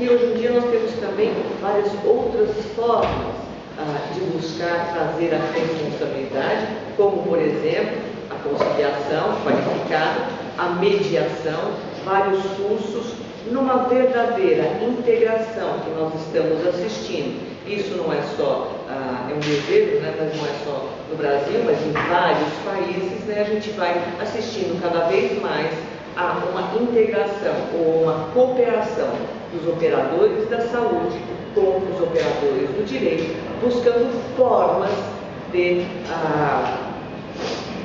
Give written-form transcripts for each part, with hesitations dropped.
que hoje em dia nós temos também várias outras formas de buscar trazer a responsabilidade, como, por exemplo, a conciliação qualificada, a mediação, vários cursos, numa verdadeira integração que nós estamos assistindo. Isso não é só, é um desejo, né, mas não é só no Brasil, mas em vários países, né, a gente vai assistindo cada vez mais a uma integração ou uma cooperação dos operadores da saúde com os operadores do direito, buscando formas de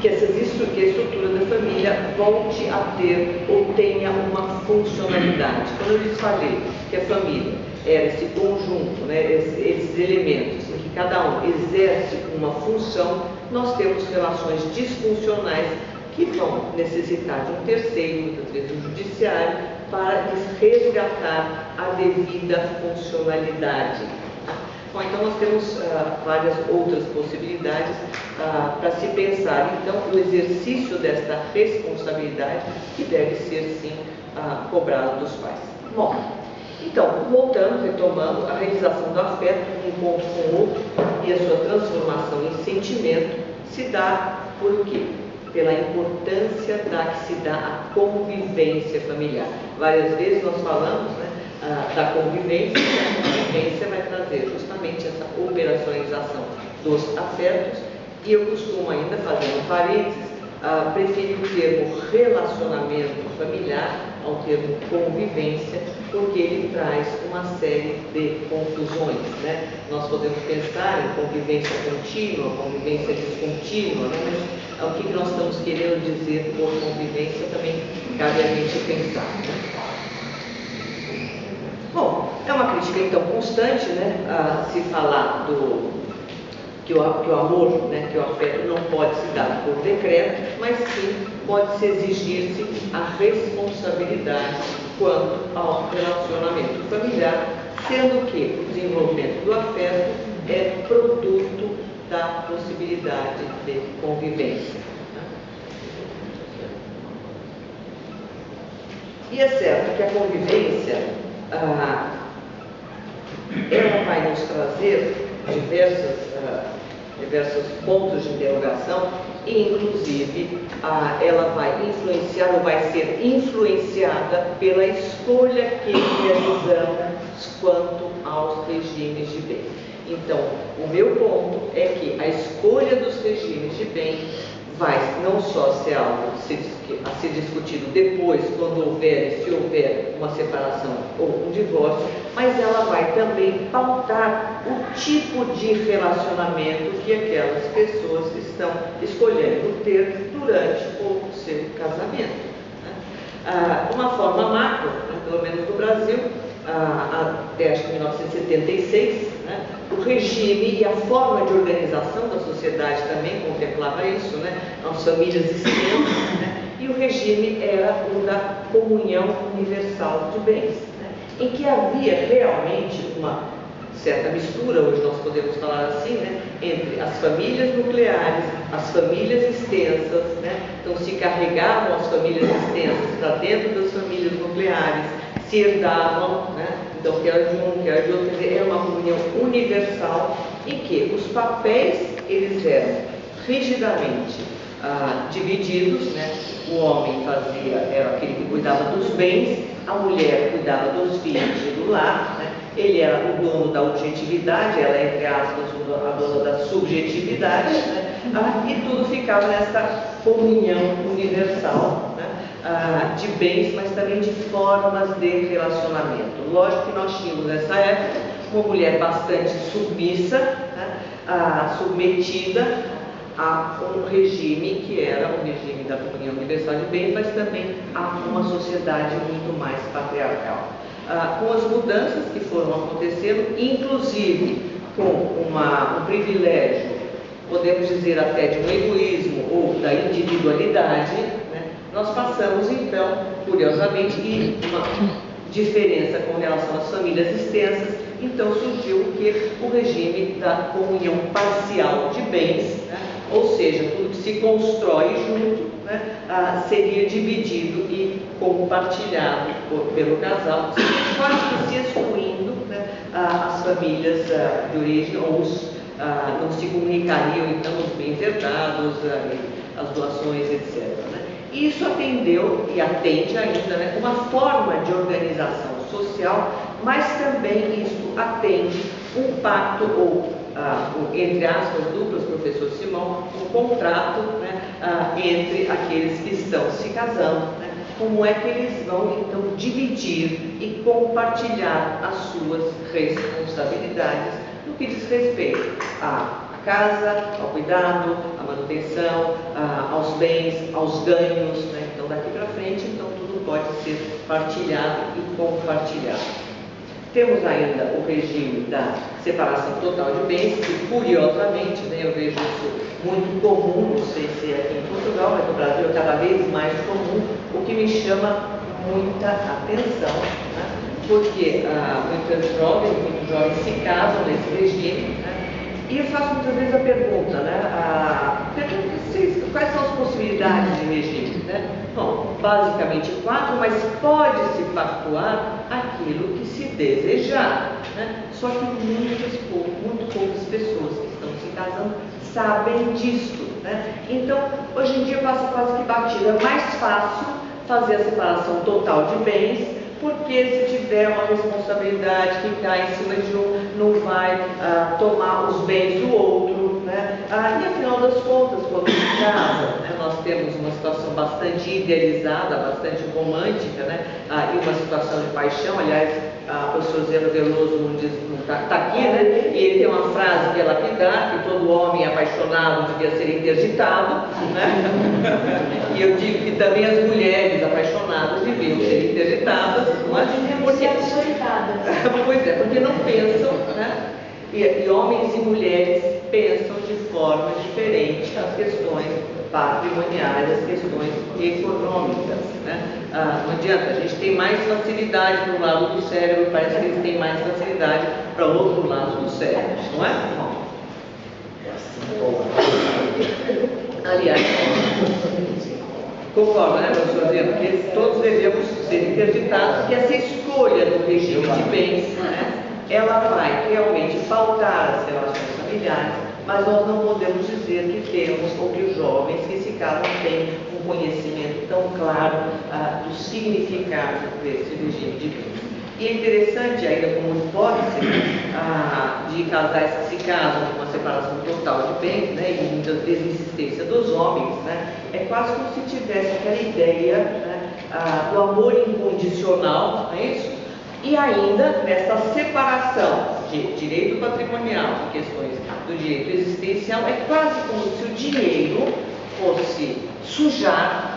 que a estrutura da família volte a ter ou tenha uma funcionalidade. Quando eu lhes falei que a família era esse conjunto, né, esses elementos em que cada um exerce uma função, nós temos relações disfuncionais que vão necessitar de um terceiro, muitas vezes o judiciário, para resgatar a devida funcionalidade. Bom, então nós temos várias outras possibilidades para se pensar, então, no exercício desta responsabilidade que deve ser, sim, cobrado dos pais. Bom, então, voltando, retomando, a realização do afeto, um encontro com o outro e a sua transformação em sentimento se dá por quê? Pela importância que se dá à convivência familiar. Várias vezes nós falamos, né, da convivência, e a convivência vai trazer justamente essa operacionalização dos afetos, e eu costumo ainda, fazendo parênteses, preferir o termo relacionamento familiar ao termo convivência, porque ele traz uma série de confusões, né? Nós podemos pensar em convivência contínua, convivência descontínua, né? Mas o que nós estamos querendo dizer por convivência também cabe a gente pensar, né? Bom, é uma crítica então constante, né, a se falar que o amor, né, que o afeto não pode se dar por decreto, mas sim pode-se exigir-se a responsabilidade quanto ao relacionamento familiar, sendo que o desenvolvimento do afeto é produto da possibilidade de convivência. E é certo que a convivência ela vai nos trazer diversos pontos de interrogação e, inclusive, ela vai influenciar ou vai ser influenciada pela escolha que realizamos quanto aos regimes de bem. Então, o meu ponto é que a escolha dos regimes de bem vai não só ser algo a ser discutido depois, quando houver, se houver uma separação ou um divórcio, mas ela vai também pautar o tipo de relacionamento que aquelas pessoas estão escolhendo ter durante o seu casamento, né? Uma forma macro, né, pelo menos no Brasil, até acho que 1976, né, o regime e a forma de organização da sociedade também contemplava isso, né, as famílias extensas, né, e o regime era o da comunhão universal de bens, né, em que havia realmente uma certa mistura, hoje nós podemos falar assim, né, entre as famílias nucleares, as famílias extensas, né, então se carregavam as famílias extensas para dentro das famílias nucleares, se herdavam, né? Então que era de um, que era de outro, quer dizer, era uma comunhão universal em que os papéis eles eram rigidamente divididos, né? O homem era aquele que cuidava dos bens, a mulher cuidava dos filhos e do lar, né? Ele era o dono da objetividade, ela é, entre aspas, a dona da subjetividade, né? E tudo ficava nessa comunhão universal, né? De bens, mas também de formas de relacionamento. Lógico que nós tínhamos nessa época uma mulher bastante submissa, né? Submetida a um regime que era o regime da comunhão universal de bens, mas também a uma sociedade muito mais patriarcal. Com as mudanças que foram acontecendo, inclusive com um privilégio, podemos dizer até de um egoísmo ou da individualidade, né, nós passamos então, curiosamente, e uma diferença com relação às famílias extensas, então surgiu o regime da comunhão parcial de bens, né, ou seja, tudo que se constrói junto, né, seria dividido e compartilhado pelo casal, quase que se excluindo, né, as famílias de origem, ou não se comunicariam então os bens herdados, as doações, etc. Né? E isso atendeu e atende ainda, né, uma forma de organização social, mas também isso atende um pacto entre aspas, duplas, professor Simão, um contrato, né, entre aqueles que estão se casando, né, como é que eles vão então dividir e compartilhar as suas responsabilidades no que diz respeito à casa, ao cuidado, à manutenção, aos bens, aos ganhos, né? Então daqui para frente, então tudo pode ser partilhado e compartilhado. Temos ainda o regime da separação total de bens, que curiosamente, né, eu vejo isso muito comum, não sei se é aqui em Portugal, mas no Brasil é cada vez mais comum, o que me chama muita atenção, né, porque muitos jovens se casam nesse regime, né, e eu faço muitas vezes a pergunta, né, quais são as possibilidades de regime? Né? Bom, basicamente 4, mas pode-se pactuar aquilo que se desejar. Né? Só que muito poucas pessoas que estão se casando sabem disso. Né? Então, hoje em dia passa quase que batido. É mais fácil fazer a separação total de bens, porque se tiver uma responsabilidade que cai em cima de um, não vai tomar os bens do outro, né? E afinal das contas, quando se casa, né, nós temos uma situação bastante idealizada, bastante romântica, né? E uma situação de paixão. Aliás, o professor Zeno Veloso está aqui, né? E ele tem uma frase que é lapidar, que todo homem apaixonado devia ser interditado, né? E eu digo que também as mulheres apaixonadas deviam ser interditadas, não é? Porque, pois é, porque não pensam, né? E homens e mulheres pensam de forma diferente as questões patrimoniais, as questões econômicas, né? Não adianta, a gente tem mais facilidade para um lado do cérebro, parece que eles têm mais facilidade para o outro lado do cérebro, não é? Aliás, concordo, né, professor Zeno? Porque todos devemos ser interditados, porque essa escolha do regime de bens, né, ela vai realmente pautar as relações familiares, mas nós não podemos dizer que temos, ou que os jovens que se casam têm um conhecimento tão claro do significado desse regime de bens. E é interessante, ainda como hipótese, de casais que se casam com uma separação total de bens, né, e muitas vezes insistência dos homens, né, é quase como se tivesse aquela ideia, né, do amor incondicional, não é isso? E ainda, nessa separação de direito patrimonial e questões do direito existencial, é quase como se o dinheiro fosse sujar